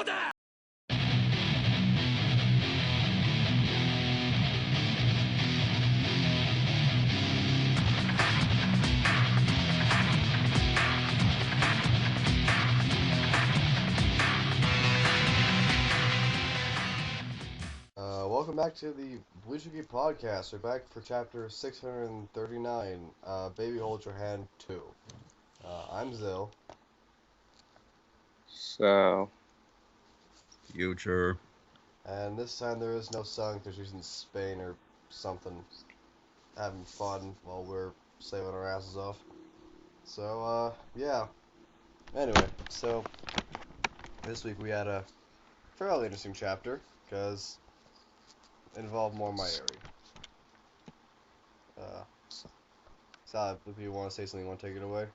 Welcome back to the Bleach Chapter podcast. We're back for chapter 639, Baby Hold Your Hand 2. I'm Zil. So, Future. And this time there is no sun because she's in Spain or something, having fun while we're saving our asses off. So, yeah. Anyway, so this week we had a fairly interesting chapter because it involved more Mayuri. Sal, if you want to say something, you want to take it away?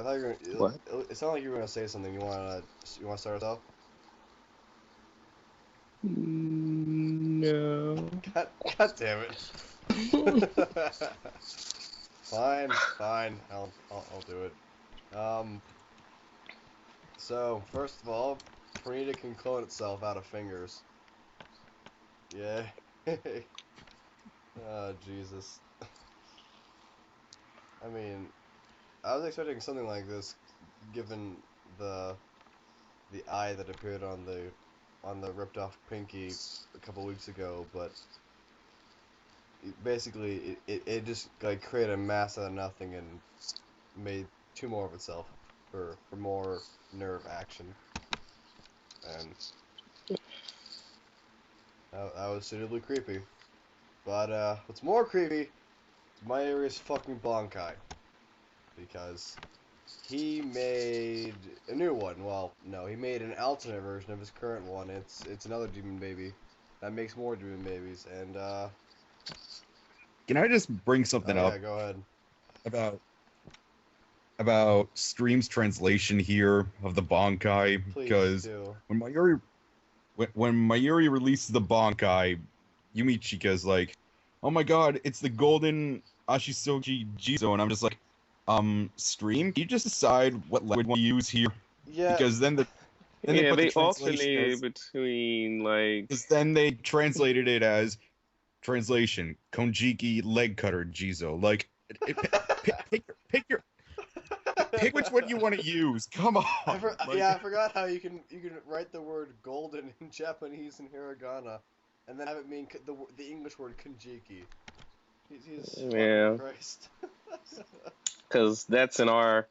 I thought you were gonna. What? It sounded like you were gonna say something. You want to start us off? No. God damn it. Fine. I'll do it. So first of all, Prenita can clone itself out of fingers. Yeah. Oh Jesus. I mean, I was expecting something like this, given the eye that appeared on the ripped off pinky a couple weeks ago, but basically it just like created a mass out of nothing and made two more of itself for more nerve action, and that was suitably creepy. But what's more creepy is Mayuri's fucking Bankai, because he made a new one. Well, no, he made an alternate version of his current one. It's another demon baby that makes more demon babies, and Can I just bring something up? Yeah, go ahead. About Stream's translation here of the Bankai? Please because do. when Mayuri releases the Bankai, Yumi Chika's like, "Oh my God, it's the golden Ashisoji Jizo," and I'm just like, Stream, can you just decide what language you want to use here? Yeah. Because then Yeah, put they the translation alternated between, like... Because then they translated it as translation Konjiki leg cutter Jizo. Like, pick which one you want to use. Come on. I forgot how you can write the word golden in Japanese and hiragana, and then have it mean the English word Konjiki. He's Yeah. fucking Christ. Because that's in our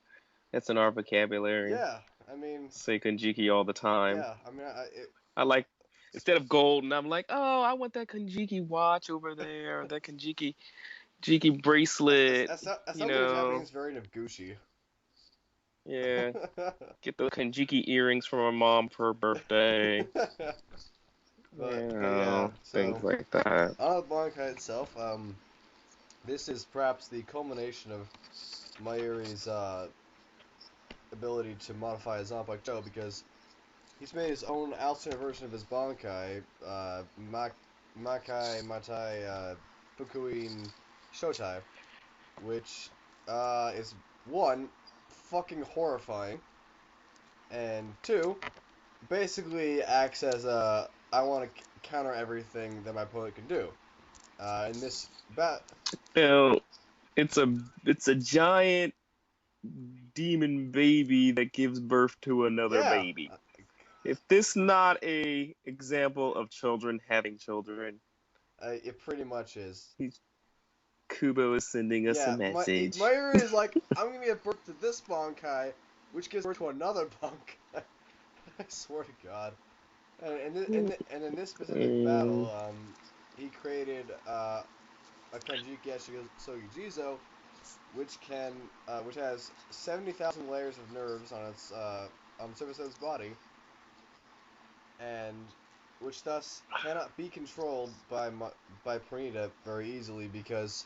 vocabulary. Yeah, I mean... Say Konjiki all the time. Yeah, I mean, I like... Instead of golden, I'm like, oh, I want that Konjiki watch over there, or that Konjiki bracelet. That sounds like a Japanese variant of Gucci. Yeah. Get those Konjiki earrings from my mom for her birthday. But yeah, things like that. On the Bankai itself, this is perhaps the culmination of Mayuri's ability to modify his Zanpakuto, because he's made his own alternate version of his Bankai, Makai Matai Fukuin Shotai, which is, one, fucking horrifying, and two, basically acts as a, I want to counter everything that my opponent can do. In this it's a giant demon baby that gives birth to another baby. If this not a example of children having children, it pretty much is. Kubo is sending us a message. Mayuri is like, I'm gonna give birth to this Bankai, which gives birth to another Bankai. I swear to God. And in this specific battle, he created a Kanjiki Ashisogi Jizo, which has 70,000 layers of nerves on the surface of its body, and which thus cannot be controlled by Prenita very easily, because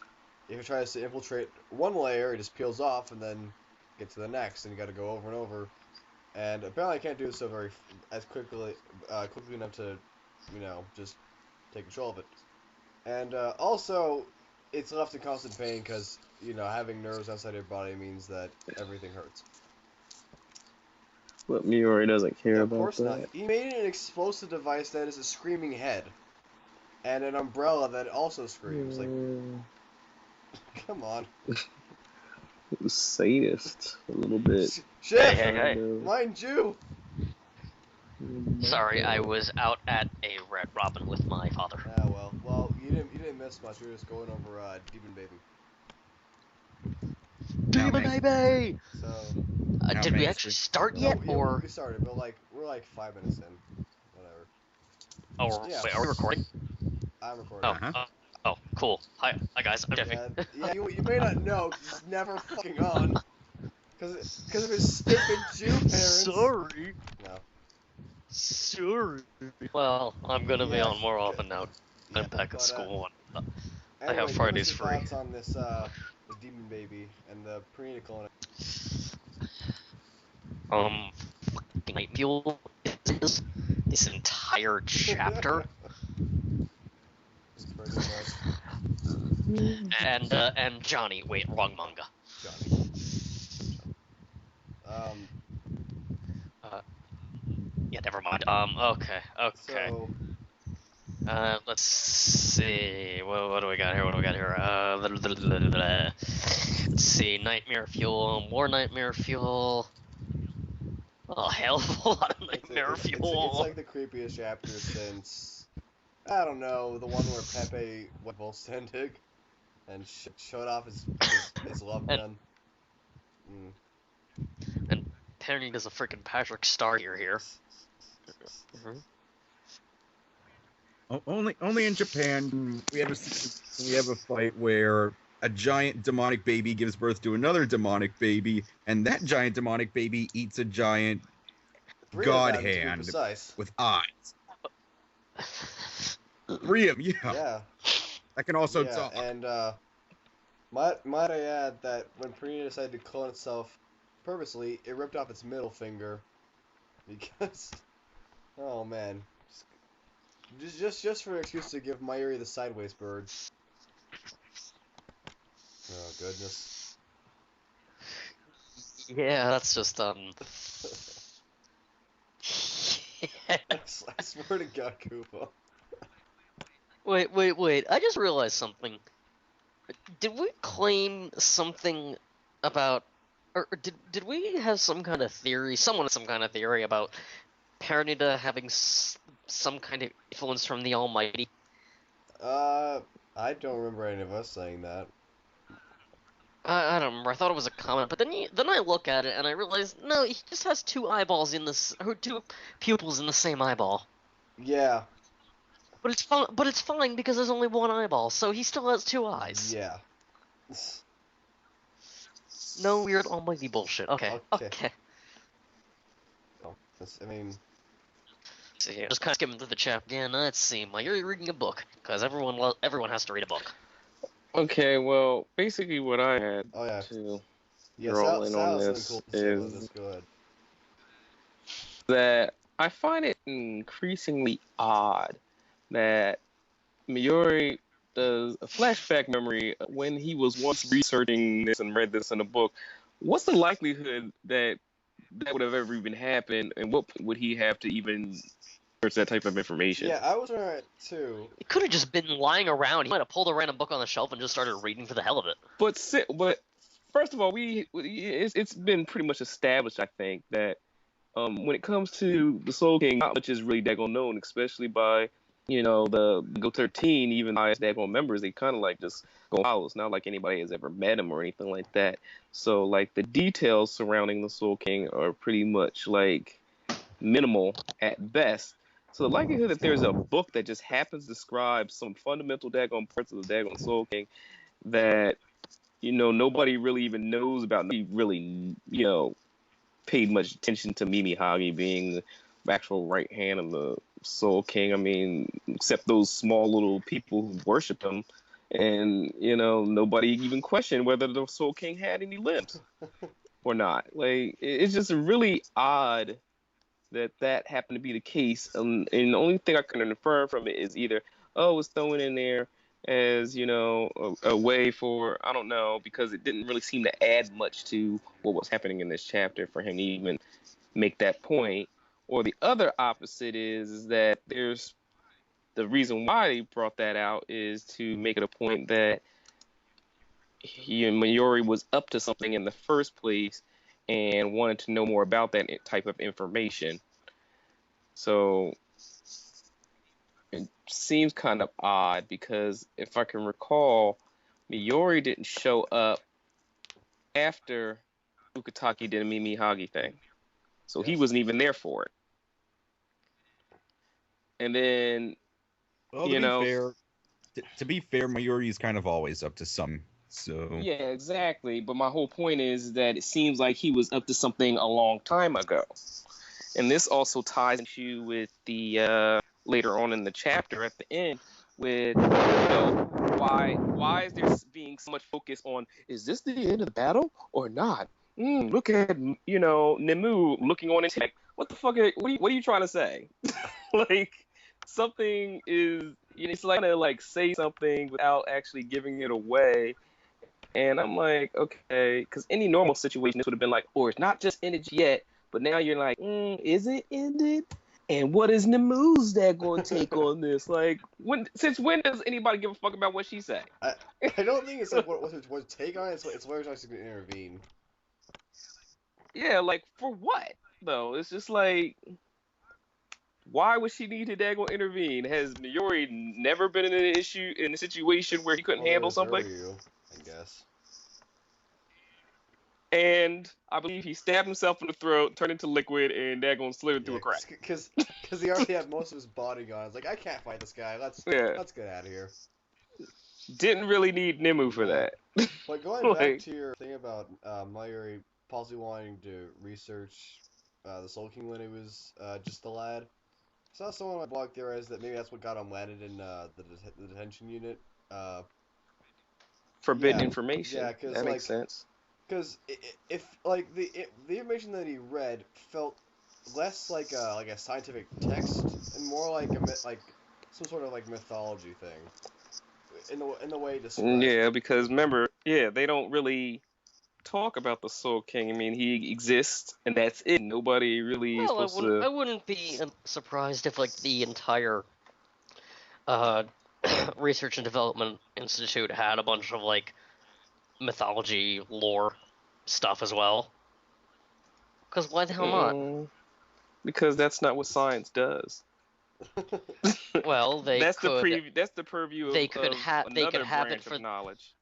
if it tries to infiltrate one layer, it just peels off and then get to the next, and you got to go over and over. And apparently, I can't do so quickly enough to, just take control of it. And also, it's left in constant pain because having nerves outside your body means that everything hurts. But Miori doesn't care Yeah, of about course not. that. He made an explosive device that is a screaming head. And an umbrella that also screams. Like, come on. Sadist, a little bit. Shit! Hey. Mind you! Sorry, I was out at a Red Robin with my father. Ah, well. Well, you didn't miss much. You were just going over Demon Baby. Demon Baby! So... did we actually start yet, yeah, or...? we started, but we're 5 minutes in. Whatever. Oh, Yeah. wait, are we recording? I'm recording. Oh, cool. Hi guys, I'm Schiffy. Yeah, you may not know, because it's never fucking on. Because of his stupid Jew parents. Sorry. No. Sorry. Well, I'm gonna be on more often now. I'm back at school. I have Fridays give us your free. thoughts on this, the Demon Baby and the prenatal colon. Night Fuel is this entire chapter. Pretty much. And Johnny. Wait, wrong manga. Johnny. Yeah, never mind. Okay. So, Let's see. What do we got here? Let's see. Nightmare Fuel, more Nightmare Fuel. Oh, hell of a lot of Nightmare Fuel. It's like the creepiest chapter since, I don't know, the one where Pepe went Volstendig and showed off his love gun. And Penny does a freaking Patrick Star here. Only in Japan we have a fight where a giant demonic baby gives birth to another demonic baby, and that giant demonic baby eats a giant god hand with eyes. 3 of them, yeah. Yeah. That can also talk. And might I add that when Purina decided to clone itself purposely, it ripped off its middle finger because, oh man, just for an excuse to give Mayuri the sideways bird. Oh goodness. Yeah, that's just I swear to God, Koopa. Wait. I just realized something. Did we claim something about... Or did we have some kind of theory... Someone had some kind of theory about Pernida having some kind of influence from the Almighty? I don't remember any of us saying that. I don't remember. I thought it was a comment, but then I look at it and I realize, no, he just has 2 eyeballs in this... Or 2 pupils in the same eyeball. Yeah. But it's fine. But it's fine because there's only 1 eyeball, so he still has 2 eyes. Yeah. No weird almighty bullshit. Okay. Oh, I mean. See, just kind of skimming through the chapter again. Let's see. You're reading a book because everyone has to read a book. Okay, well, basically what I had to roll in on this is Go ahead. that I find it increasingly odd that Mayuri does a flashback memory when he was once researching this and read this in a book. What's the likelihood that would have ever even happened, and what would he have to even search that type of information? Yeah, I was right too. It could have just been lying around. He might have pulled a random book on the shelf and just started reading for the hell of it. But first of all, it's been pretty much established, I think, that when it comes to the Soul King, not much is really daggone known, especially by the Go 13, even by daggone members. They kind of like just go out. It's not like anybody has ever met him or anything like that. So like the details surrounding the Soul King are pretty much like minimal at best. So the likelihood that there's a book that just happens to describe some fundamental daggone parts of the daggone Soul King that nobody really even knows about, nobody really paid much attention to Mimi Hagi being the actual right hand of the Soul King. I mean, except those small little people who worship him, and nobody even questioned whether the Soul King had any limbs or not. Like, it's just really odd that happened to be the case. And the only thing I can infer from it is either, oh, it's thrown in there as a way for, I don't know, because it didn't really seem to add much to what was happening in this chapter for him to even make that point. Or the other opposite is that there's the reason why he brought that out is to make it a point that Mayuri was up to something in the first place and wanted to know more about that type of information. So it seems kind of odd because if I can recall, Mayuri didn't show up after Ukitake did a Mimi Hagi thing. So he wasn't even there for it. And then, Well, to be fair, Mayuri is kind of always up to some. So yeah, exactly. But my whole point is that it seems like he was up to something a long time ago. And this also ties into with the later on in the chapter at the end with why is there being so much focus on, is this the end of the battle or not? Look at Nemu looking on and like, what the fuck? What are you trying to say? Like something is, it's like to like say something without actually giving it away. And I'm like, okay, because any normal situation this would have been like, or it's not just ended yet, but now you're like, is it ended? And what is Nemu's dad going to take on this? Like, since when does anybody give a fuck about what she say? I don't think it's like what's her take on it. It's whether she's going to intervene. Yeah, like for what though? It's just like, why would she need to dago intervene? Has Mayuri never been in a situation where he couldn't handle something? I guess. And I believe he stabbed himself in the throat, turned into liquid, and daggone slithered through a crack. Because he already had most of his body gone. It's like, I can't fight this guy. Let's get out of here. Didn't really need Nemu for that. But going back to your thing about Mayuri possibly wanting to research the Soul King when he was just a lad, I saw someone on my blog theorize that maybe that's what got him landed in the detention unit. Forbidden information. Yeah, because that makes sense. Because if like the information that he read felt less like a scientific text and more like some sort of like mythology thing in the way it described. Yeah, because remember, they don't really talk about the Soul King. I mean, he exists and that's it. Nobody really is supposed to. I wouldn't be surprised if like the entire Research and Development Institute had a bunch of like mythology lore stuff as well. Because why the hell not? Because that's not what science does. Well, that's the purview of another branch of knowledge.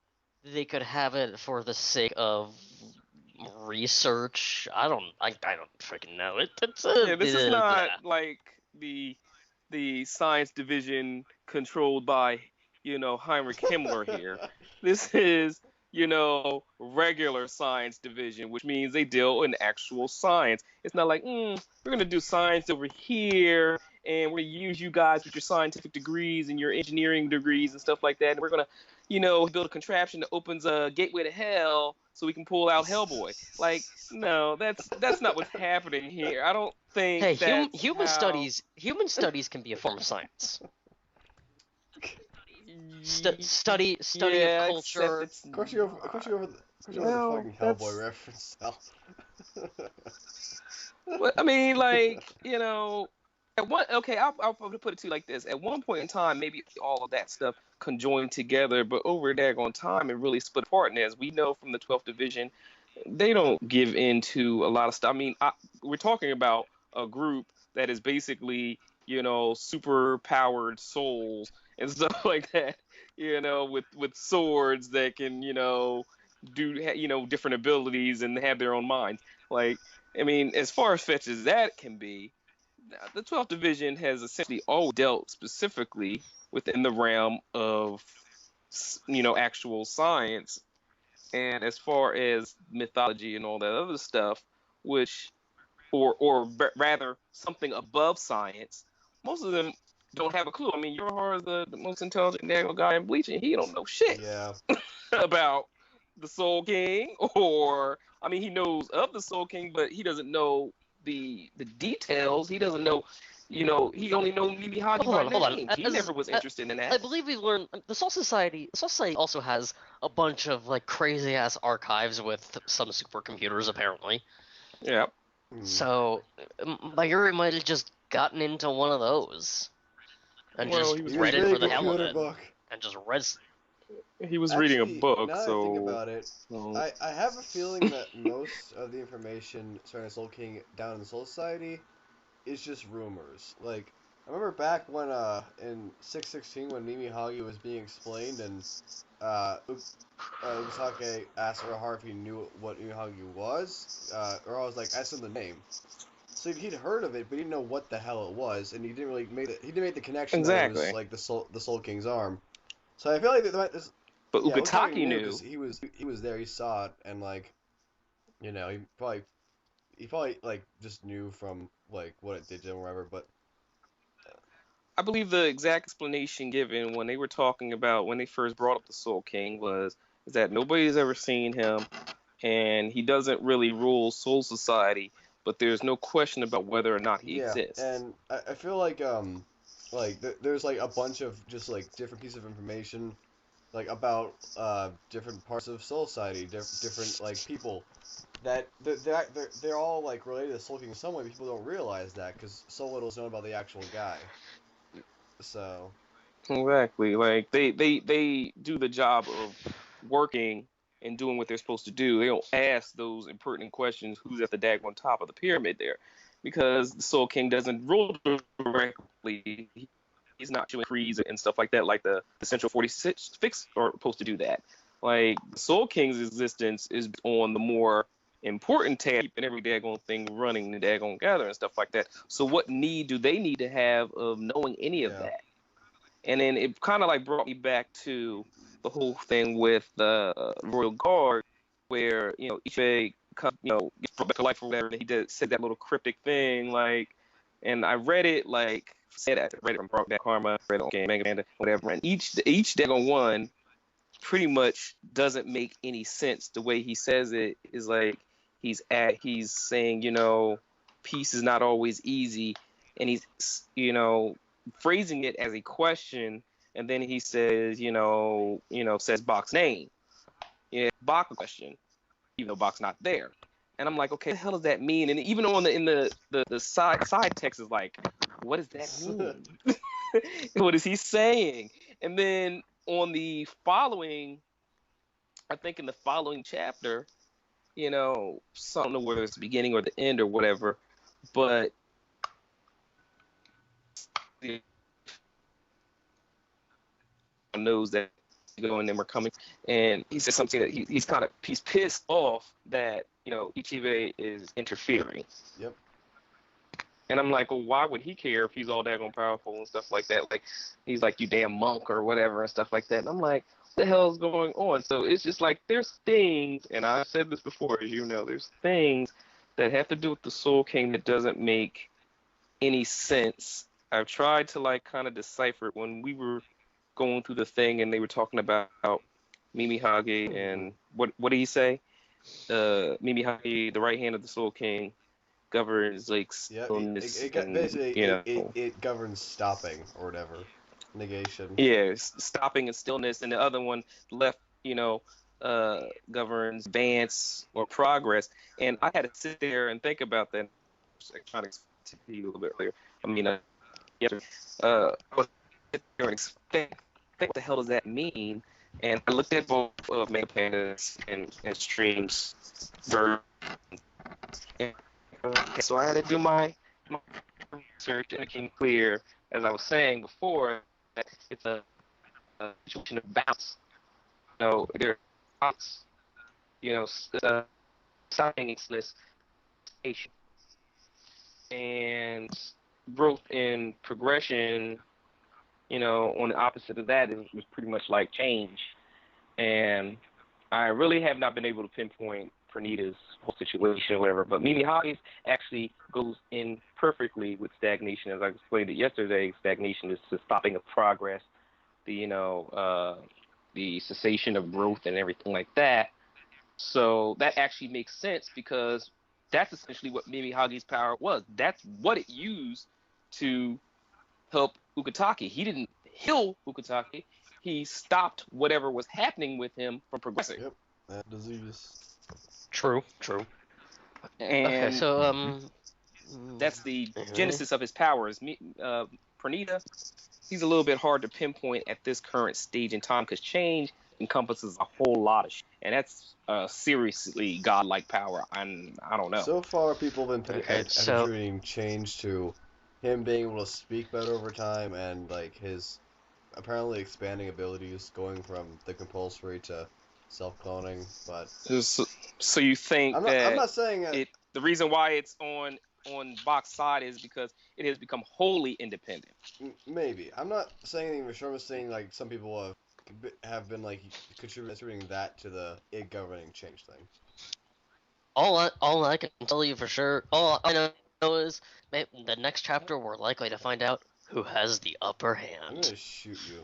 They could have it for the sake of research. I don't freaking know. This is not like the science division controlled by Heinrich Himmler here. This is regular science division, which means they deal in actual science. It's not like, we're going to do science over here, and we're going to use you guys with your scientific degrees and your engineering degrees and stuff like that, and we're going to, build a contraption that opens a gateway to hell so we can pull out Hellboy. Like, no, that's not what's happening here. I don't think human studies can be a form of science. Study of culture. Of course you over the fucking Hellboy reference. I mean, like, I'll put it to you like this. At one point in time, maybe all of that stuff conjoined together, but over daggone time, it really split apart. And as we know from the 12th Division, they don't give in to a lot of stuff. I mean, we're talking about a group that is basically, super powered souls and stuff like that, with swords that can, do, different abilities and have their own minds. Like, I mean, as far as fetch as that can be, the 12th Division has essentially always dealt specifically within the realm of, actual science. And as far as mythology and all that other stuff, which, or rather something above science, most of them don't have a clue. I mean, Yorha is the most intelligent naval guy in Bleach, and he don't know shit about the Soul King, he knows of the Soul King, but he doesn't know the details. He doesn't know he only knows Mimi Hagi Hold by on, hold on. name. He never was interested in that. I believe we learned the Soul Society. Soul Society also has a bunch of like crazy ass archives with some supercomputers apparently. Yeah. So Mayuri might have just gotten into one of those and Well, just he was read it reading for the a hell of computer it, book. and just read. He was reading a book, now that so I think about it, so- I have a feeling that most of the information surrounding Soul King down in the Soul Society is just rumors. Like, I remember back when, in 616 when Mimi Hagi was being explained and, Ugasake asked Urahara if he knew what Mimi Hagi was, Urahara was like, ask him the name. So he'd heard of it, but he didn't know what the hell it was, and he didn't make the connection that it was, exactly. like, the Soul King's arm. So I feel like this, But yeah, Ugasake Ugatake knew. because he was there, he saw it, and like, he probably like just knew from like what it did to him or whatever. But I believe the exact explanation given when they were talking about when they first brought up the Soul King is that nobody's ever seen him, and he doesn't really rule Soul Society, but there's no question about whether or not he yeah, exists. and I feel like there's like a bunch of just like different pieces of information like about different parts of Soul Society, different like people that they're all like related to Soul King in some way, but people don't realize that because so little is known about the actual guy. So Exactly. Like they do the job of working and doing what they're supposed to do. They don't ask those impertinent questions, who's at the daggone top of the pyramid there. Because the Soul King doesn't rule directly. He's not doing creeds and stuff like that, like the Central 46 fix are supposed to do that. Like the Soul King's existence is on the more important task, keeping every daggone thing running, the daggone gather and stuff like that. So what need do they need to have of knowing any of yeah, that? And then it kind of like brought me back to the whole thing with the Royal Guard, where Ichibe gets brought back to life or whatever, and he said that little cryptic thing, like, and I read it like I read it from Brokeback Karma, read it on Mega Man, whatever, and each daggone one pretty much doesn't make any sense. The way he says it is like he's saying peace is not always easy, and he's phrasing it as a question, and then he says says Bach's name, Bach question, even though Bach's not there. And I'm like, okay, what the hell does that mean? And even on the side text is like, what does that mean? What is he saying? And then on the following, I think in the following chapter, so I don't know whether it's the beginning or the end or whatever, but knows that and then we're coming, and he says something that he's pissed off that Ichibe is interfering. yep. And I'm like, well, why would he care if he's all daggone powerful and stuff like that? Like, he's like, you damn monk or whatever and stuff like that. And I'm like, what the hell is going on? So it's just like, there's things, and I've said this before, as you know, there's things that have to do with the Soul King that doesn't make any sense. I've tried to like kind of decipher it when we were going through the thing and they were talking about Mimi Hage and what did he say? Mimi Hage, the right hand of the Soul King, governs like stillness it governs stopping or whatever, negation. Yeah, stopping and stillness, and the other one left governs advance or progress. And I had to sit there and think about that. Like, trying to explain to you a little bit earlier. I mean, yesterday, I was sitting there and think what the hell does that mean? And I looked at both of Mega Panda's and Stream's versions. Okay, so I had to do my research, and it became clear, as I was saying before, that it's a situation of balance. There are stopping station and growth and progression. On the opposite of that is pretty much like change. And I really have not been able to pinpoint Pernita's whole situation or whatever, but Mimi Hage's actually goes in perfectly with stagnation. As I explained it yesterday, stagnation is the stopping of progress, the cessation of growth and everything like that. So that actually makes sense because that's essentially what Mimi Hage's power was. That's what it used to help Ukitake. He didn't heal Ukitake. He stopped whatever was happening with him from progressing. Yep, that disease. True. Okay, And so that's the anyway. genesis of his powers. Pernita, he's a little bit hard to pinpoint at this current stage in time because change encompasses a whole lot of shit. And that's seriously godlike power. I don't know. So far, people have been so attributing change to him being able to speak better over time and like his apparently expanding abilities, going from the compulsory to self-cloning. But So you think I'm that not saying that. The reason why it's on Bach's side is because it has become wholly independent. Maybe I'm not saying anything for sure. I'm saying like some people have been like contributing that to the it governing change thing. all I can tell you for sure, all I know is the next chapter we're likely to find out who has the upper hand. I'm gonna shoot you.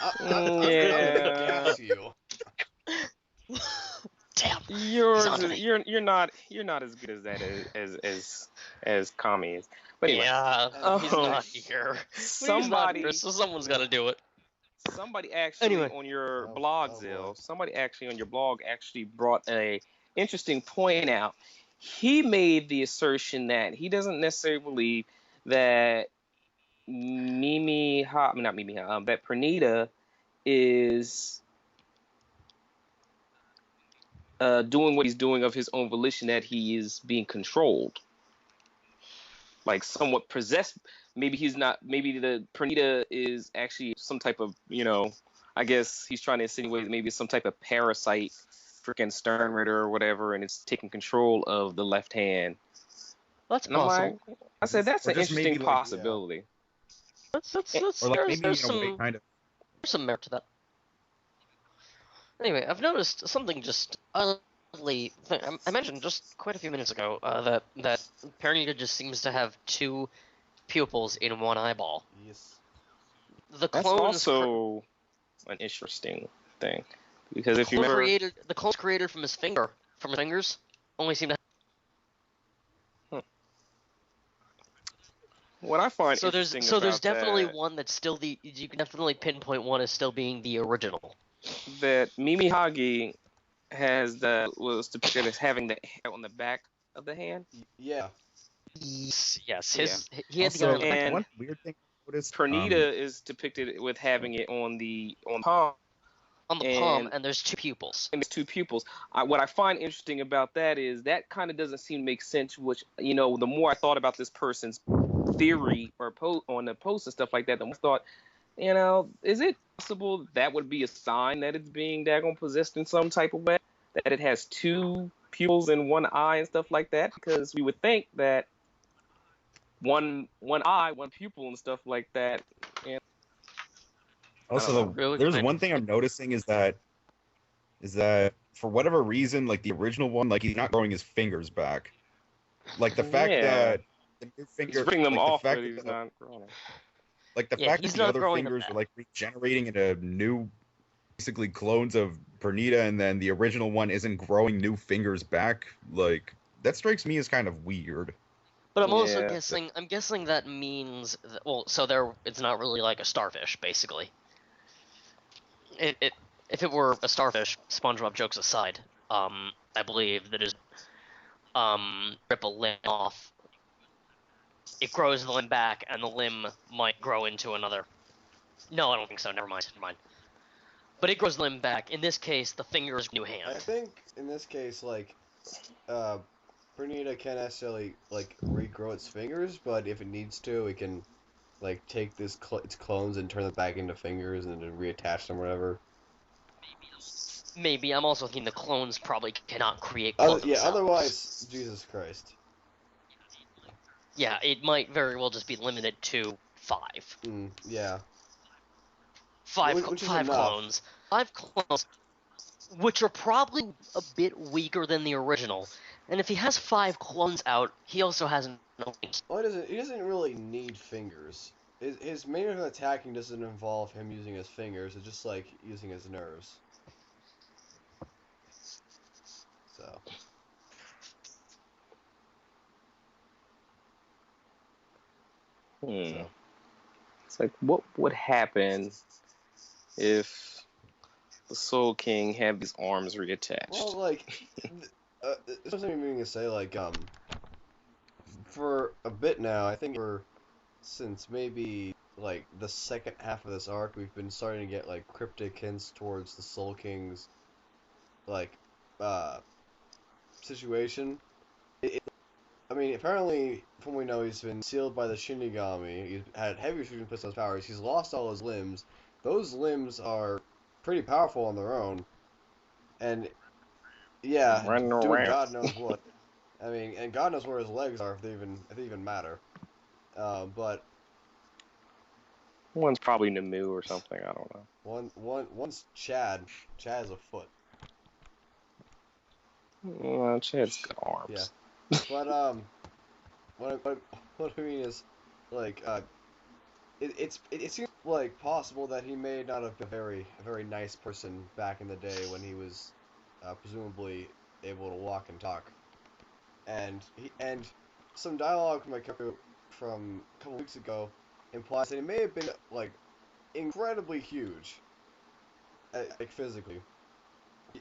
I'm Yeah. gonna gas you. Damn. You're not as good as that as Kami is. But anyway, Yeah, he's not here. Somebody, so someone's got to do it. Somebody actually on your blog, Zil, somebody actually on your blog actually brought a interesting point out. He made the assertion that he doesn't necessarily believe that that Pernita is doing what he's doing of his own volition, that he is being controlled, like somewhat possessed. Maybe he's not. Maybe the Pernita is actually some type of, I guess he's trying to insinuate that maybe it's some type of parasite, freaking Sternritter or whatever, and it's taking control of the left hand. That's possible. I said that's an interesting possibility. There's some merit to that. Anyway, I've noticed something just oddly. I mentioned just quite a few minutes ago that Pernita just seems to have two pupils in one eyeball. Yes. The clones That's also an interesting thing, because if you remember, the clones created from his fingers, only seem to. What I find there's definitely one that's still you can definitely pinpoint one as still being the original. That Mimi Hagi was depicted as having the hair on the back of the hand. Yeah. Yes. He had also, the and one weird thing I noticed, Pernita is depicted with having it on the palm. On the palm, and there's two pupils. And there's two pupils. What I find interesting about that is that kind of doesn't seem to make sense. Which, the more I thought about this person's theory or on the post and stuff like that, the more I thought, is it possible that would be a sign that it's being daggone possessed in some type of way? That it has two pupils in one eye and stuff like that? Because we would think that one eye, one pupil and stuff like that. And also, there's one thing I'm noticing is that for whatever reason, like the original one, like he's not growing his fingers back. Like the fact that the new finger, he's bringing them off, but he's not growing. Like the fact that the other fingers are like regenerating into new, basically clones of Pernita, and then the original one isn't growing new fingers back. Like that strikes me as kind of weird. But I'm also guessing. I'm guessing that means it's not really like a starfish, basically. If it were a starfish, SpongeBob jokes aside, I believe that is rip a limb off. It grows the limb back, and the limb might grow into another. No, I don't think so. Never mind. But it grows the limb back. In this case, the finger is new hand. I think in this case, Pernita can't necessarily regrow its fingers, but if it needs to, it can take its clones and turn them back into fingers and then reattach them or whatever. Maybe. I'm also thinking the clones probably cannot create clones themselves. Otherwise, Jesus Christ. Yeah, it might very well just be limited to 5. Yeah. Five clones. 5 clones, which are probably a bit weaker than the original. And if he has 5 clones out, he also has no wings. Well, he doesn't really need fingers. His main of attacking doesn't involve him using his fingers. It's just like using his nerves. So. So. It's like, what would happen if the Soul King had these arms reattached? Well, like, there's something meaning to say, like, for a bit now, I think since maybe, like, the second half of this arc, we've been starting to get, like, cryptic hints towards the Soul King's, like, situation. I mean, apparently, from what we know, he's been sealed by the Shinigami. He's had heavy restrictions placed on his powers. He's lost all his limbs. Those limbs are pretty powerful on their own. And, yeah, Running doing around. God knows what. I mean, and God knows where his legs are if they even matter. But One's probably Namu or something. I don't know. one's Chad. Chad has a foot. Well, Chad's got arms. Yeah. But what I mean is, like, it seems like possible that he may not have been a very nice person back in the day when he was presumably able to walk and talk. And some dialogue from from a couple weeks ago implies that he may have been, like, incredibly huge, like, physically,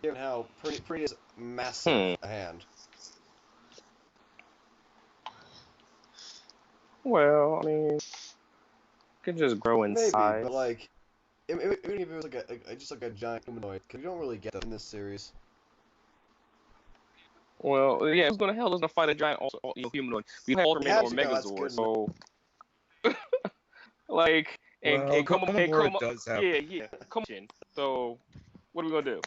given how pretty is massive a hand. Well, I mean, it could just grow in Maybe, size. but, like, even if it was like just like a giant humanoid, because you don't really get that in this series. Well, yeah, who's gonna fight a giant humanoid? We have Ultraman or Megazord, so like, and Komamura does have. yeah, come on. So, what are we gonna do?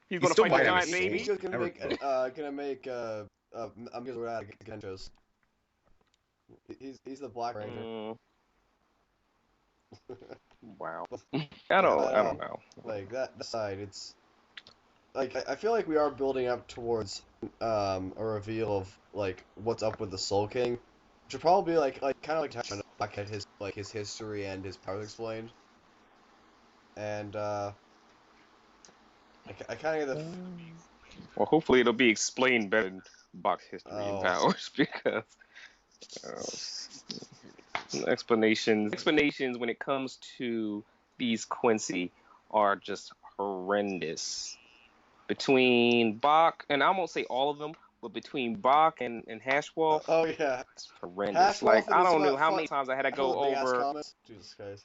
He's He's gonna still fight might a have giant a baby. He's just Never gonna make I'm gonna out of Genchos. He's the Black Ranger. Wow. I I don't know. Like that aside, it's like I feel like we are building up towards a reveal of, like, what's up with the Soul King, which will probably be like kind of like trying to back at his history and his powers explained. And I kind of get the Well, hopefully it'll be explained better in Bach's history and powers, because explanations when it comes to these Quincy are just horrendous. Between Bach, and I won't say all of them, but between Bach and Hashwolf, oh yeah, it's horrendous. Like, I don't know how many times I had to go over. Jesus Christ.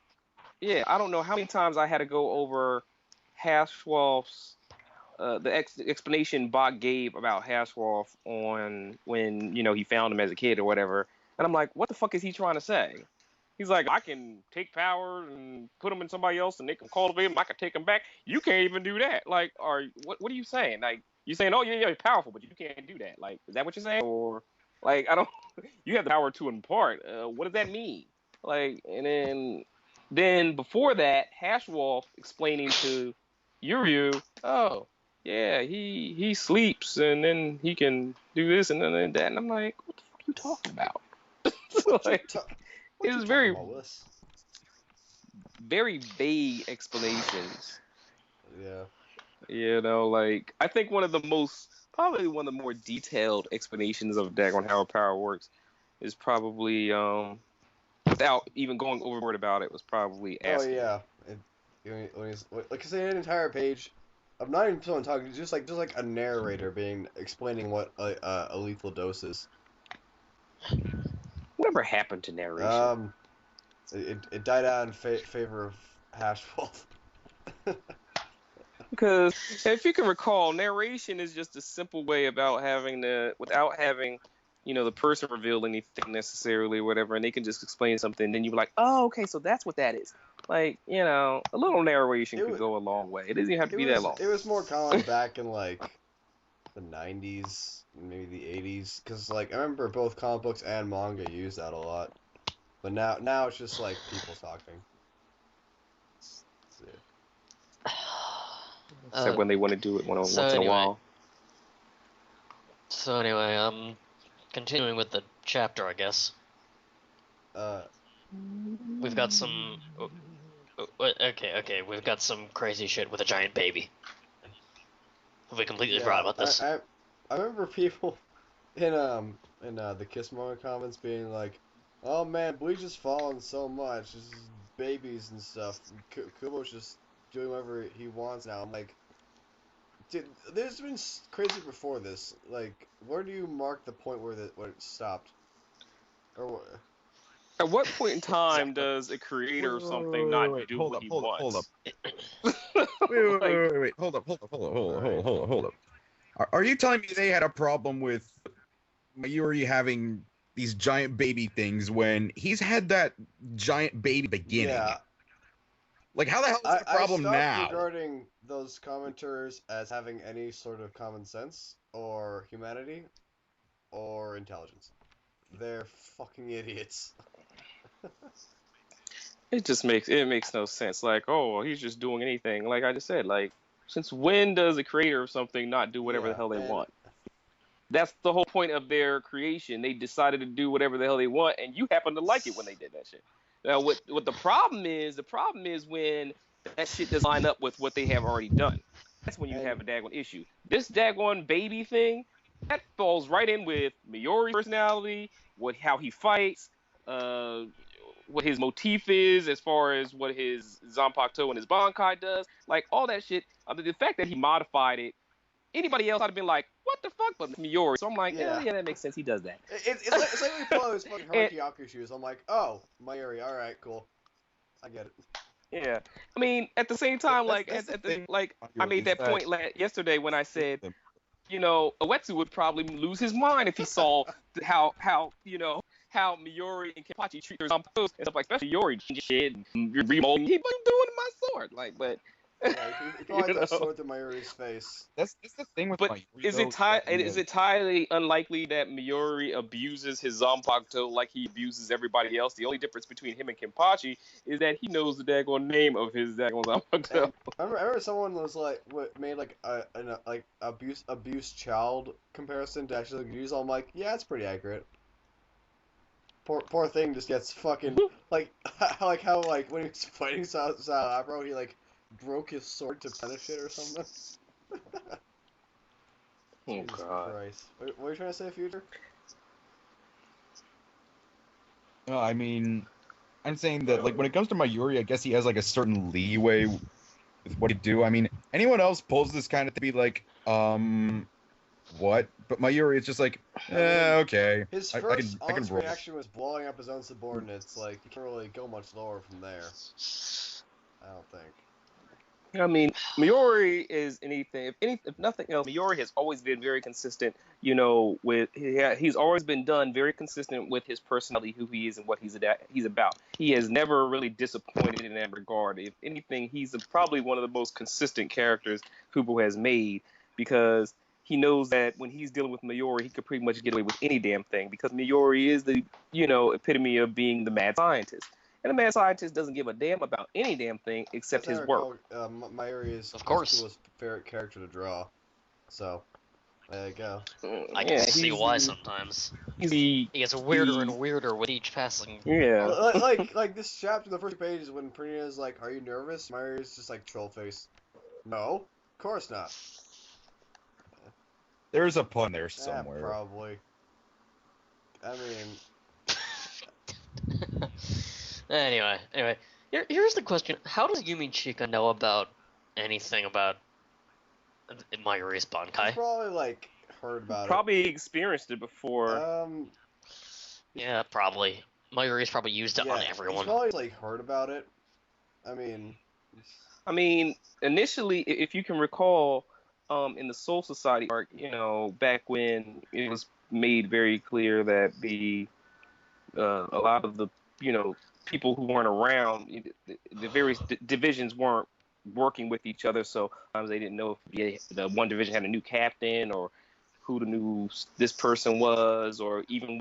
Yeah, I don't know how many times I had to go over Hashwolf's the explanation Bach gave about Hashwolf on when, he found him as a kid or whatever, and I'm like, what the fuck is he trying to say? He's like, I can take power and put them in somebody else, and they can cultivate them. I can take them back. You can't even do that. Like, what are you saying? Like, you're saying, oh yeah, you're powerful, but you can't do that. Like, is that what you're saying? Or, like, I don't. You have the power to impart. What does that mean? Like, and then before that, Hashwolf explaining to Yuryu, oh yeah, he sleeps and then he can do this and then that, and I'm like, what the fuck are you talking about? Like, it was very vague explanations. Yeah. Like, I think probably one of the more detailed explanations of Dagon how power works is probably, without even going overboard about it, was probably asking. Oh yeah, like I say, an entire page of not even someone talking, just like a narrator explaining what a lethal dose is. Whatever happened to narration? It died out in favor of Hashwolf. Because if you can recall, narration is just a simple way without having the person reveal anything necessarily or whatever, and they can just explain something. Then you're like, oh, okay, so that's what that is. Like, a little narration could go a long way. It doesn't even have to be that long. It was more common back in, like, the 90s, maybe the 80s, because, like, I remember both comic books and manga used that a lot. But now it's just, like, people talking. That's it. Except when they want to do it once in a while. So anyway, continuing with the chapter, I guess. We've got some... Okay, we've got some crazy shit with a giant baby. Have we completely forgot about this? I remember people in the Kiss Manga comments being like, Oh man, Bleach has fallen so much. This is babies and stuff. Kubo's just doing whatever he wants now. I'm like, dude, there's been crazy before this. Like, where do you mark the point where it stopped? Or what? At what point in time Exactly. does a creator Wait, of wait, something wait, wait, not wait. do Hold what up, he hold up, hold up. wants? Wait, wait, Like, wait, wait, wait. Hold up, hold up, hold up, hold up, hold up, Right. hold up. Are you telling me they had a problem with Mayuri having these giant baby things when he's had that giant baby beginning? Yeah, Like, how the hell is it a I problem stopped now? regarding those commenters as having any sort of common sense or humanity or intelligence. They're fucking idiots. it makes no sense. Like, oh, he's just doing anything. Like I just said, like, since when does a creator of something not do whatever the Yeah, hell they and want? That's the whole point of their creation. They decided to do whatever the hell they want, and you happen to like it when they did that shit. Now, what the problem is when that shit doesn't line up with what they have already done. That's when you and have a daggone issue. This daggone baby thing, that falls right in with Miori's personality, how he fights, uh, what his motif is as far as what his Zanpakuto and his Bankai does, like all that shit. I mean, the fact that he modified it, anybody else I'd have been like, what the fuck? But Miori. So I'm like, yeah. yeah, that makes sense. He does that. It's like when we pull out his fucking And Haruki shoes. I'm like, oh, Mayuri, alright, cool. I get it. yeah, I mean, at the same time, like That's the thing, like I Mayuri, made is that that point yesterday when I said, Uetsu would probably lose his mind if he saw how Miori and Kenpachi treat their Zanpakutos and stuff like, especially Miori shit, and remolding. What are you doing to my sword? Like, but Yeah, he you probably throws a know. sword through Mayuri's face. that's the thing with But Mayuri though, is it highly unlikely that Miori abuses his Zanpakuto like he abuses everybody else? The only difference between him and Kenpachi is that he knows the daggone name of his daggone Zanpakuto. And I remember someone was like, made like like abuse child comparison to actually use. I'm like, yeah, it's pretty accurate. Poor thing just gets fucking like like how like when he was fighting Salubri, he like broke his sword to punish it or something. Oh Jesus God. Christ! What are you trying to say, Future? No, I mean, I'm saying that like when it comes to Mayuri, I guess he has like a certain leeway with what he do. I mean, anyone else pulls this kind of to be like, what? But Mayuri, it's just like, I mean, okay, his I first can roll. on-screen action was blowing up his own subordinates. Like, you can't really go much lower from there. I don't think. I mean, Miori is anything. If nothing else, Miori has always been very consistent. He's always been done very consistent with his personality, who he is, and what he's about. He has never really disappointed in that regard. If anything, he's probably one of the most consistent characters Kubo has made because he knows that when he's dealing with Miori, he could pretty much get away with any damn thing because Miori is the epitome of being the mad scientist. And a mad scientist doesn't give a damn about any damn thing except As I his work. recall, Mayuri is Of course. Kubo's favorite character to draw. So, there you go. I can see why sometimes. He gets weirder and weirder with each passing. Yeah. Like this chapter, the first page is when Pernina's like, "Are you nervous?" Mayuri's just like troll face. No, of course not. There's a pun there somewhere. Probably. I mean, Anyway, here's the question: how does Yumi Chika know about anything about Mayuri's he's Bankai? probably like heard about Probably experienced it before. it. Yeah, probably. Mayuri's probably used it on He's everyone. probably like heard about it. I mean, initially, if you can recall, in the Soul Society arc, back when it was made very clear that a lot of the people who weren't around, the various divisions weren't working with each other, so sometimes they didn't know if the one division had a new captain or who the new this person was, or even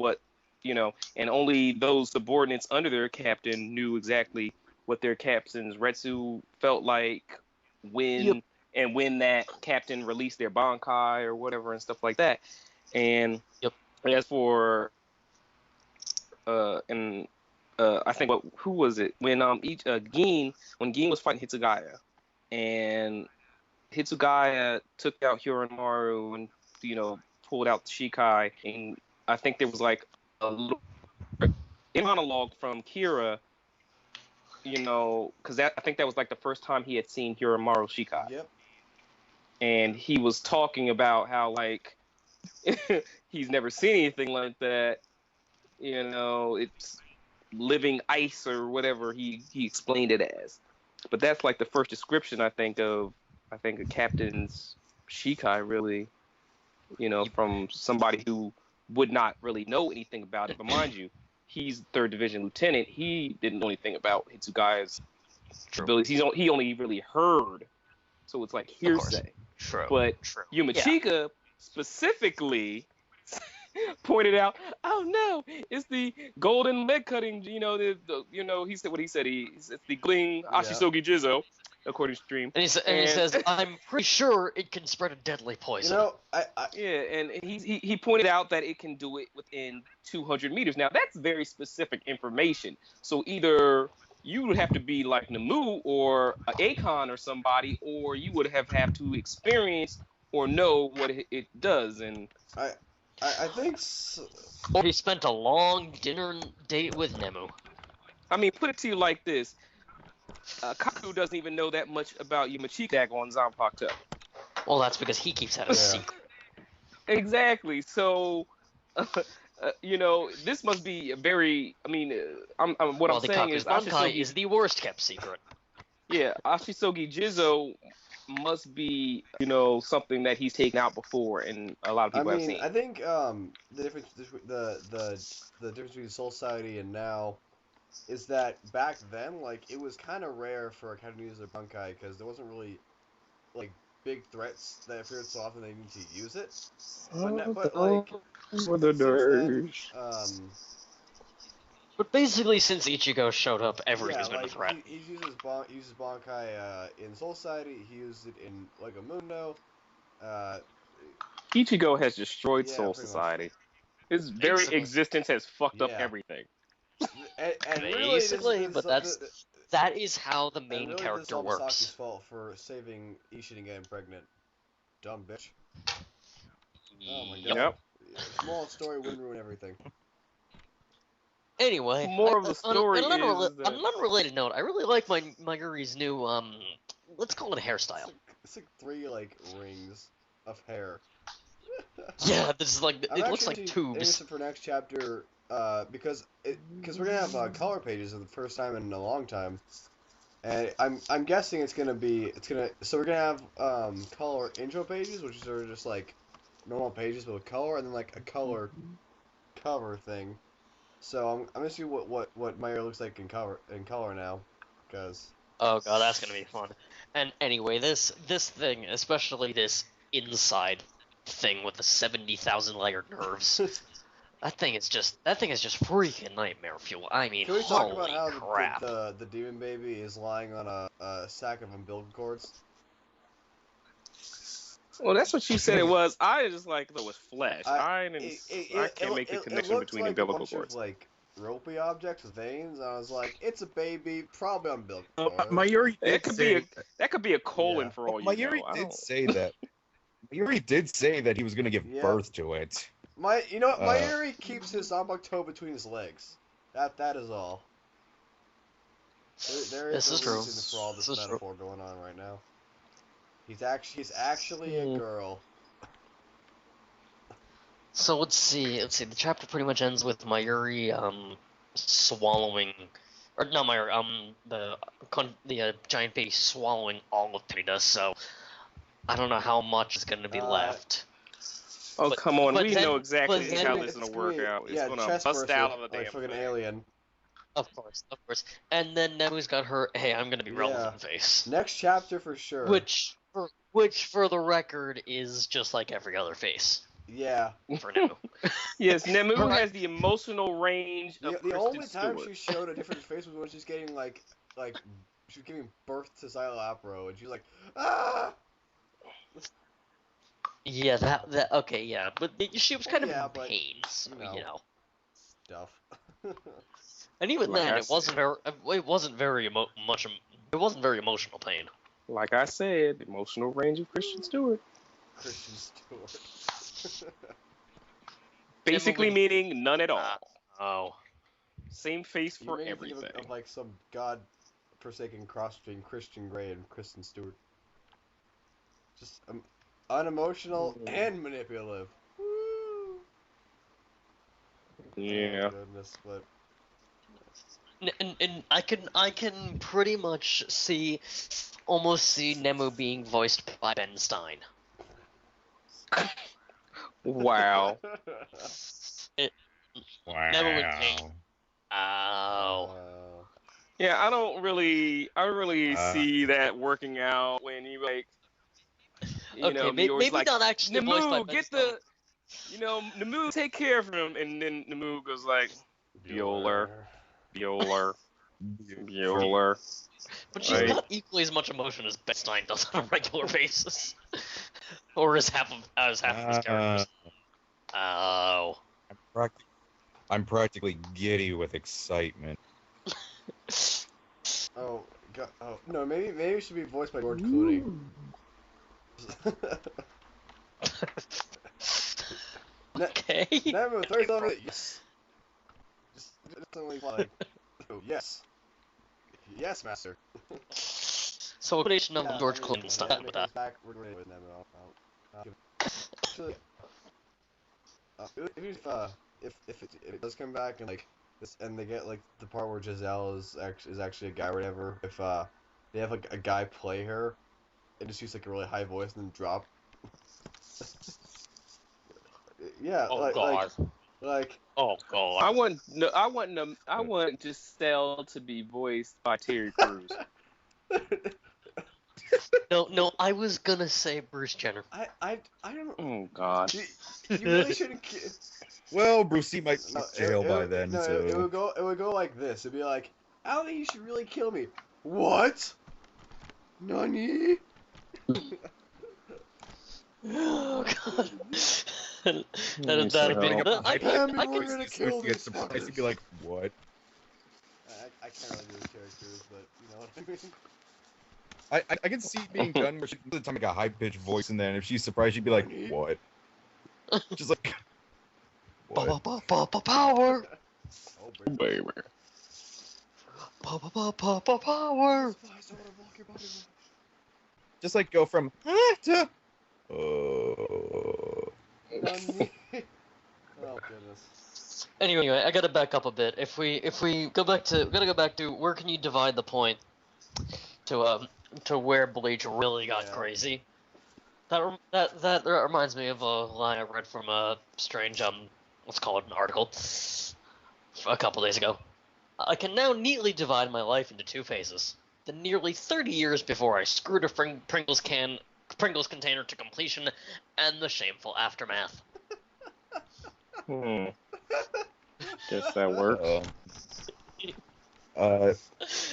and only those subordinates under their captain knew exactly what their captain's Retsu felt like when when that captain released their Bankai or whatever and stuff like that. And as for I think who was it when when Gin was fighting Hitsugaya, and Hitsugaya took out Hiromaru and pulled out the Shikai, and I think there was like a little in monologue from Kira, because I think that was like the first time he had seen Hiromaru Shikai. Yep. And he was talking about how like he's never seen anything like that. It's living ice or whatever he explained it as. But that's like the first description I think of Captain's Shikai, really, from somebody who would not really know anything about it. But mind you, he's 3rd Division lieutenant. He didn't know anything about Hitsugai's abilities. He only really heard. So it's like hearsay. True. But True. Yumachika specifically pointed out, oh no, it's the golden leg cutting. He said what he said. It's the gling Ashisogi Jizo, according to Stream. And he says, I'm pretty sure it can spread a deadly poison. And he pointed out that it can do it within 200 meters. Now that's very specific information. So either you would have to be like Namu or Akon or somebody, or you would have to experience or know what it does. And I think so. Or he spent a long dinner date with Nemu. I mean, put it to you like this. Kaku doesn't even know that much about Yumachika on Zanpakuto. Well, that's because he keeps that a secret. Exactly. So, this must be a very. I mean, I'm saying is Bankai is the worst kept secret. Yeah, Ashisogi Jizo must be, something that he's taken out before, and a lot of people have seen. I think the difference between Soul Society and now is that back then, like, it was kind of rare for a character to use their Bankai because there wasn't really like big threats that appeared so often they need to use it. But basically, since Ichigo showed up, everything's been a threat. He uses Bankai in Soul Society. He used it in Lego Mundo. Ichigo has destroyed Soul Society. Much. His very existence has fucked up everything. And basically, really, but that is how the main character works. Saki's fault for saving Ishin and getting pregnant. Dumb bitch. Oh my god. Yep. Small story wouldn't ruin everything. Anyway, more of the story on an unrelated note, I really like Mayuri's new let's call it a hairstyle. It's like 3 rings of hair. Yeah, this is like it looks like tubes. For next chapter, because we're gonna have color pages for the first time in a long time, and I'm guessing so we're gonna have color intro pages, which are just like normal pages with color, and then like a color cover thing. So I'm gonna see what Mayuri looks like in color now, because. Oh god, that's gonna be fun. And anyway, this thing, especially this inside thing with the 70,000 layered nerves, that thing is just freaking nightmare fuel. I mean, can we talk holy about how crap. the demon baby is lying on a sack of umbilical cords? Well, that's what you said it was. I just like it was flesh. I can't make the connection between umbilical cords. Like ropey objects with veins. I was like, it's a baby, probably umbilical cord. Mayuri that could be a colon for all you know. Mayuri did say that. Mayuri did say that he was going to give birth to it. Mayuri keeps his Zanpakuto between his legs. That is all. There is no reason for all this metaphor going on right now. He's actually a girl. So let's see. The chapter pretty much ends with Mayuri swallowing, or not Mayuri. The giant baby swallowing all of Penida. So I don't know how much is going to be left. Oh, come on. We know exactly how this is going to work out. It's going to bust out of the damn fucking alien. Of course. And then Nemu's got her, hey, I'm going to be relevant face. Next chapter for sure. Which, for the record, is just like every other face. Yeah. For Nemu. Yes, Nemu has the emotional range of the only time she showed a different face was when she's getting, like she was giving birth to Xilinoc, and she's like, ah! Yeah, that okay, yeah, but she was kind of in pain, so, Stuff. And even then, it wasn't very emotional pain. Like I said, emotional range of Christian Stewart. Christian Stewart. Basically meaning none at all. Oh. Same face You for made me think everything. of like some god-forsaken cross between Christian Grey and Kristen Stewart. Just unemotional and manipulative. Woo! Yeah. Oh, goodness, but And I can pretty much almost see Nemu being voiced by Ben Stein. Wow. Nemu would say, "Ow." Yeah, I don't really see that working out when you like, Okay, be always maybe like, not actually voiced by Nemu, Ben get Stein. Nemu, take care of him, and then Nemu goes like, Bueller, Bueller, Bueller. But she's Right. got equally as much emotion as Ben Stein does on a regular basis, or as half of his characters. Oh. I'm practically giddy with excitement. Oh god! Oh no, maybe it should be voiced by George Clooney. Okay. Nemu, throw yourself in. Yes. Just only like, oh yes, yes, master. So a combination of George Clooney and Stein with that. Back, we're going with Nemu. Actually, if it does come back and like this, and they get like the part where Giselle is actually a guy or whatever, if they have like a guy play her, and just use like a really high voice and then drop. Yeah, Oh like god. Oh god. I want Giselle to be voiced by Terry Crews. No, I was gonna say Bruce Jenner. I don't. Oh god. You really shouldn't. Well, Brucey might be in jail by then, no, so... it would go like this. It'd be like, I don't think you should really kill me. What? Nani? Oh god. That'd be So- I can we're gonna kill Get these surprised. fuckers. He'd be like, what? I can't really do the characters, but you know what I mean. I can see it being done where she the time like a high pitched voice, and then if she's surprised, she'd be like, "What?" Just like, what? Power. Oh, baby. Baby. Power. Spies don't wanna block your body. Just like go from to Nani? Oh goodness. Anyway, I gotta back up a bit. If we we gotta go back to where can you divide the point to where Bleach really got crazy. That reminds me of a line I read from a strange let's call it an article a couple days ago. I can now neatly divide my life into two phases. The nearly 30 years before I screwed a Pringles container to completion, and the shameful aftermath. Guess that works.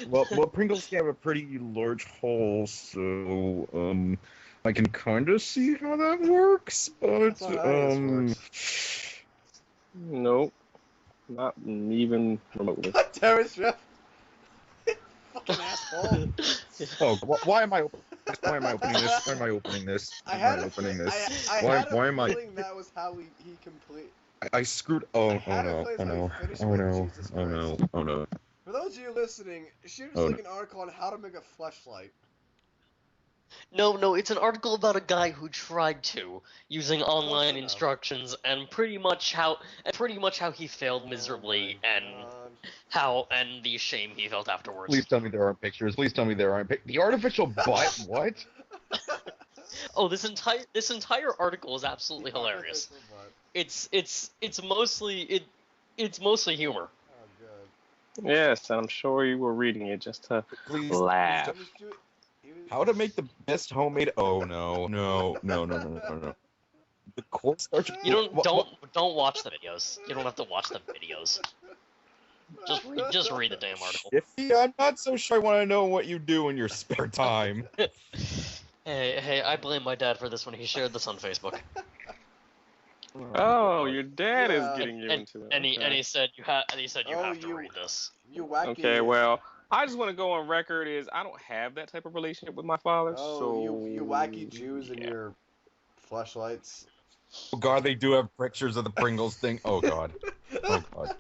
Well, Pringles have a pretty large hole, so I can kind of see how that works, but That's not how this Nope. Not even remotely. God damn it, Jeff. Fucking asshole. Oh, why am I opening this? Why am I opening this? I had a opening this? why am I? That was how he complete. I screwed. Oh had a no! place Oh where he no! finished Oh with no! Jesus Oh no! Christ. Oh no! For those of you listening, she was Oh, like an article on how to make a fleshlight. No, it's an article about a guy who tried to using online enough. instructions and pretty much how he failed miserably God. and the shame he felt afterwards. Please tell me there aren't pictures. Please tell me there aren't pictures. The artificial butt. What? Oh, this entire article is absolutely hilarious. It's mostly humor. Oh god. Yes, I'm sure you were reading it just to Please. laugh. How to make the best homemade? Oh no! No! The cornstarch. You don't watch the videos. You don't have to watch the videos. Just read the damn article. Schiffy, I'm not so sure I want to know what you do in your spare time. Hey, I blame my dad for this when he shared this on Facebook. Oh, your dad is getting you And into it. and he said you have to read this. You wacky. Okay, well, I just want to go on record is I don't have that type of relationship with my father, Oh, so you wacky Jews and yeah. your fleshlights. Oh god, they do have pictures of the Pringles thing. Oh god. Oh god.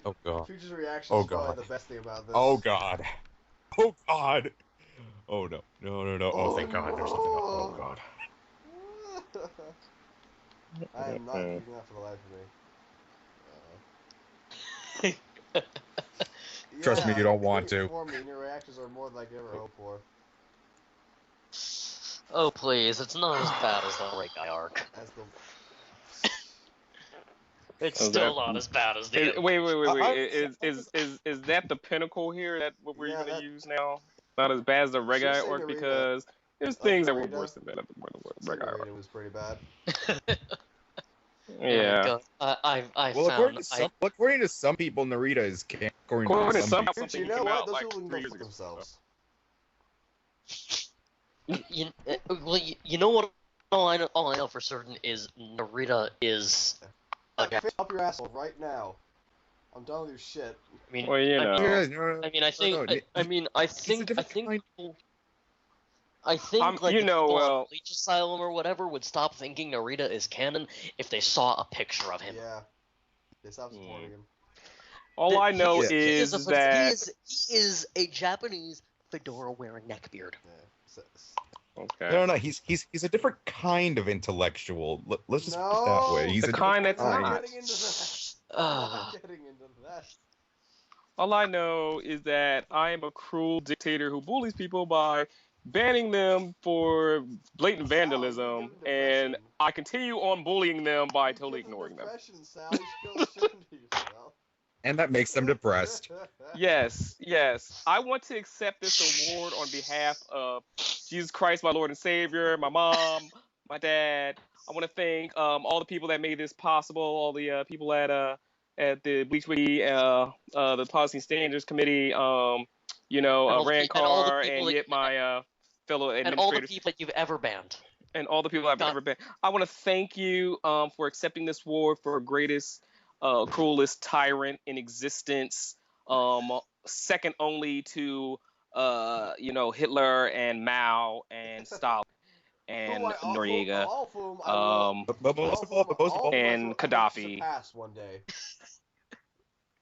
Oh god. Future's reaction Oh is probably god. the best thing about this. Oh god. Oh god. Oh no. No no no. Oh thank god. There's something else. Oh no. god. I am not drinking that for the life of me. Trust me, you don't want to. For me, your reactions are more than I could ever hope for. Oh please, it's not as bad as the right guy arc. As the It's still not as bad as the. Wait. Is that the pinnacle here? That what we're Yeah, gonna use now? Not as bad as the Red Guy Should say arc Narita. because there's Like things that were Narita. worse than that. The Red Guy arc. It was pretty bad. Yeah. I Well, found according to some people, Narita is canon. According to some people. people, You something know came what? out Those like people can 3 go years fuck ago. themselves. you know what? All I know for certain is Narita is. Up your asshole right now. I'm done with your shit. I mean, Well, you know. I think like you the know, people well, on Bleach Asylum or whatever would stop thinking Narita is canon if they saw a picture of him. Yeah. They stopped supporting him. all I know he is is that he is a Japanese fedora wearing neckbeard. Yeah. okay. No. He's a different kind of intellectual. Let's just put it that way. He's The a kind different that's I'm not. not getting into that. I'm not getting into that. All I know is that I am a cruel dictator who bullies people by banning them for blatant vandalism, and I continue on bullying them by totally ignoring them. Sal. You should feel ashamed of yourself. And that makes them depressed. Yes. I want to accept this award on behalf of Jesus Christ, my Lord and Savior, my mom, my dad. I want to thank all the people that made this possible, all the people at the Bleach Wiki, the Policy Standards Committee, Rancor, and yet my fellow administrators. And all the people that you've ever banned. And all the people I've ever banned. I want to thank you for accepting this award for greatest, cruelest tyrant in existence, second only to, Hitler and Mao and Stalin and Noriega, and Gaddafi. Surpass one day.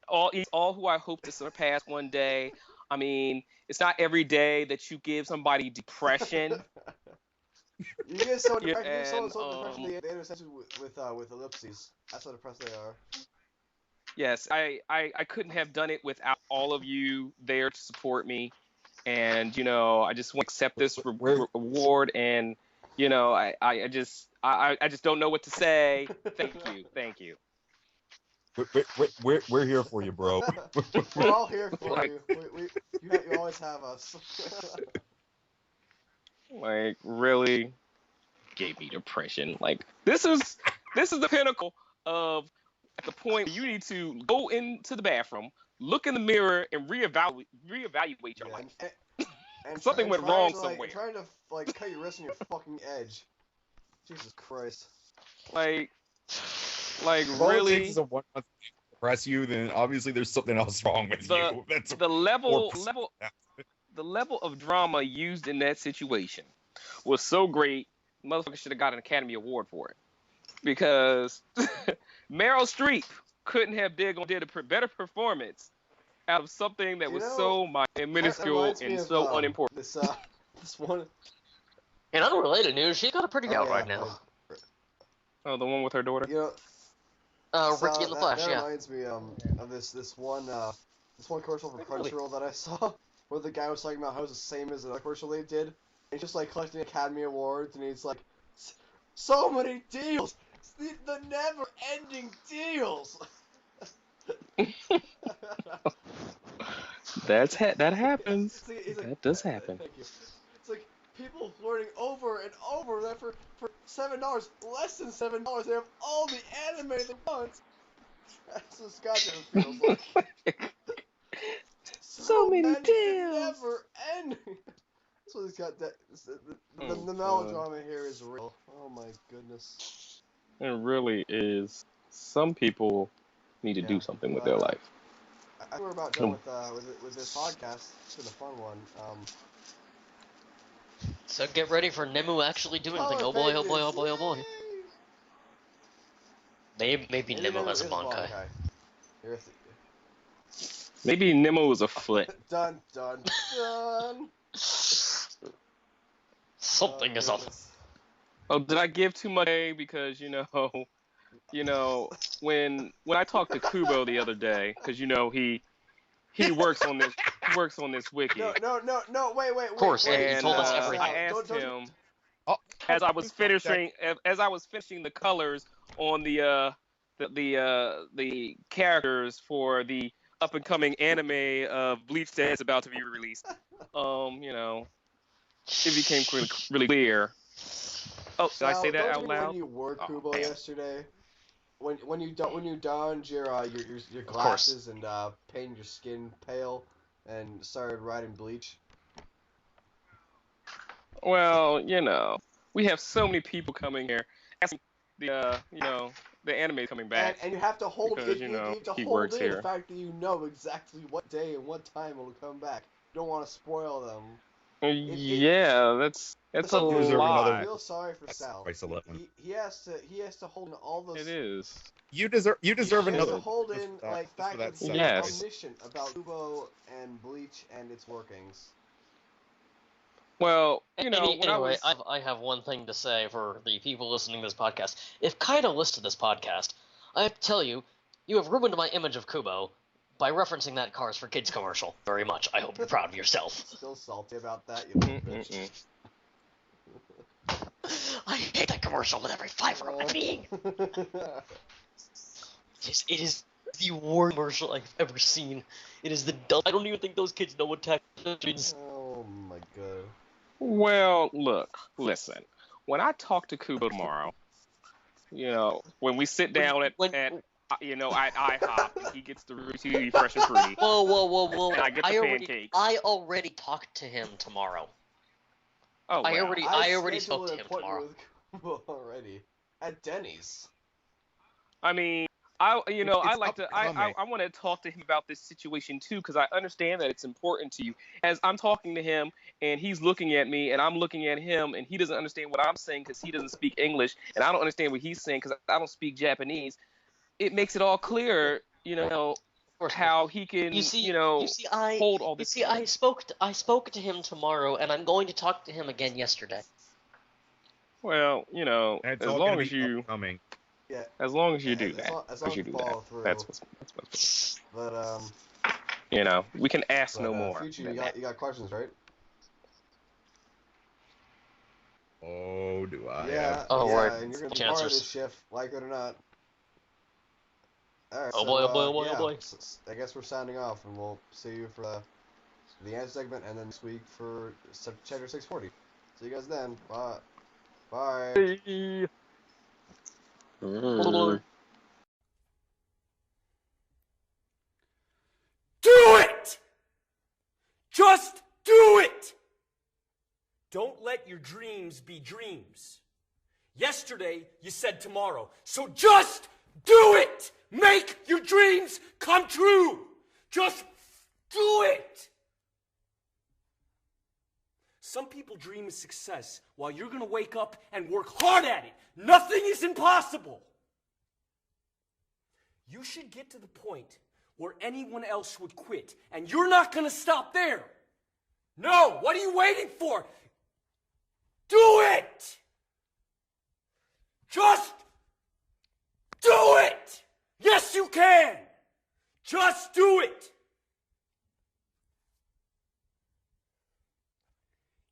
all who I hope to surpass one day. I mean, it's not every day that you give somebody depression. You get so depressed. Depression they intersect with ellipses. That's how depressed they are. Yes, I couldn't have done it without all of you there to support me, and I just want to accept this award, and I just don't know what to say. Thank you. We're here for you, bro. We're all here for you. You always have us. Like, really gave me depression. Like, this is the pinnacle of at the point where you need to go into the bathroom, look in the mirror, and reevaluate your life. And something went wrong somewhere. Trying to cut your wrist on your fucking edge. Jesus Christ. Like if really. If a 1 month to depress you, then obviously there's something else wrong with you. That's the level of drama used in that situation was so great. Motherfucker should have got an Academy Award for it, because Meryl Streep couldn't have did a better performance out of something that was so minuscule and so unimportant. This one. In unrelated news, she's got a pretty out right now. Oh, the one with her daughter. Ricky in the Flash. That reminds me of this one commercial from Crunchyroll that I saw, where the guy was talking about how it's the same as the commercial they did. He's just like collecting Academy Awards, and he's like, so many deals, the never-ending deals. That happens. That does happen. Thank you. It's like people flirting over and over that for $7, less than $7, they have all the anime they want. That's what Scott feels like. so many deals. Never ending. That's what he's got. The melodrama here is real. Oh my goodness. It really is. Some people need to do something with their life. I think we're about done with this podcast. It's been a fun one. So get ready for Nemu actually doing things. Oh boy, oh boy, oh boy, oh boy. Maybe Nemu has a Bankai. Maybe Nemo was a foot. Dun dun dun. Something is up. Goodness. Oh, did I give too much away? Because when I talked to Kubo the other day, because he works on this wiki. No, wait. Of course, wait, he told us everything. I asked Don't- him Oh, as I was finishing the colors on the characters for the up and coming anime of Bleach that's about to be released. It became really clear. Oh, did I say that out loud? When you wore Kubo damn. yesterday, when you donned your course. glasses and painted your skin pale and started riding Bleach. Well, we have so many people coming here asking the anime coming back. And you have to hold because, it. You have to he hold works in here. the fact that you know exactly what day and what time it'll come back. You don't want to spoil them. Yeah, that's a So You deserve another- lot. I feel sorry for That's Sal. twice 11. He has to hold in all those. It is. You deserve He has another. to hold in just for fact that that he's Yes. omniscient about Kubo and Bleach and its workings. Well, when I Anyway, was I have one thing to say for the people listening to this podcast. If Kaido listened to this podcast, I have to tell you, you have ruined my image of Kubo by referencing that Cars for Kids commercial very much. I hope you're proud of yourself. Still salty about that, you little bitch. I hate that commercial with every fiber of my being. It is the worst commercial I've ever seen. It is the dumb. I don't even think those kids know what technology is. Oh my god. Well, look, listen. When I talk to Kubo tomorrow, when we sit down at IHOP, and he gets the Ruby Fresh and Fruity. Whoa! And I get the pancakes. I already talked to him tomorrow. Oh, I well. already spoke scheduled to an him appointment tomorrow. with Kubo already at Denny's. I mean, I It's like to upcoming. I want to talk to him about this situation too, because I understand that it's important to you. As I'm talking to him and he's looking at me and I'm looking at him and he doesn't understand what I'm saying because he doesn't speak English and I don't understand what he's saying because I don't speak Japanese. It makes it all clear, how he can, hold all this. I spoke to him tomorrow, and I'm going to talk to him again yesterday. Well, And it's as all long gonna as be you, upcoming. Yeah. as long as you do As that, long as you follow through. that's what's. But We can ask no more. Future, than you that. got questions, right? Oh, do I? Yeah. Oh, yeah, right. and you're gonna be Chancers. part of this shift, like it or not. Alright, Oh so, boy, oh boy, oh boy, yeah, oh boy. I guess we're signing off, and we'll see you for the end segment, and then next week for Chapter 640. See you guys then. Bye. Bye. Do it! Just do it! Don't let your dreams be dreams. Yesterday, you said tomorrow. So just do it! Make your dreams come true! Just do it! Some people dream of success while you're gonna wake up and work hard at it. Nothing is impossible. You should get to the point where anyone else would quit, and you're not gonna stop there. No, what are you waiting for? Do it! Just do it! Yes, you can! Just do it!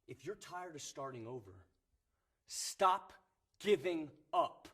If you're tired of starting over, stop giving up.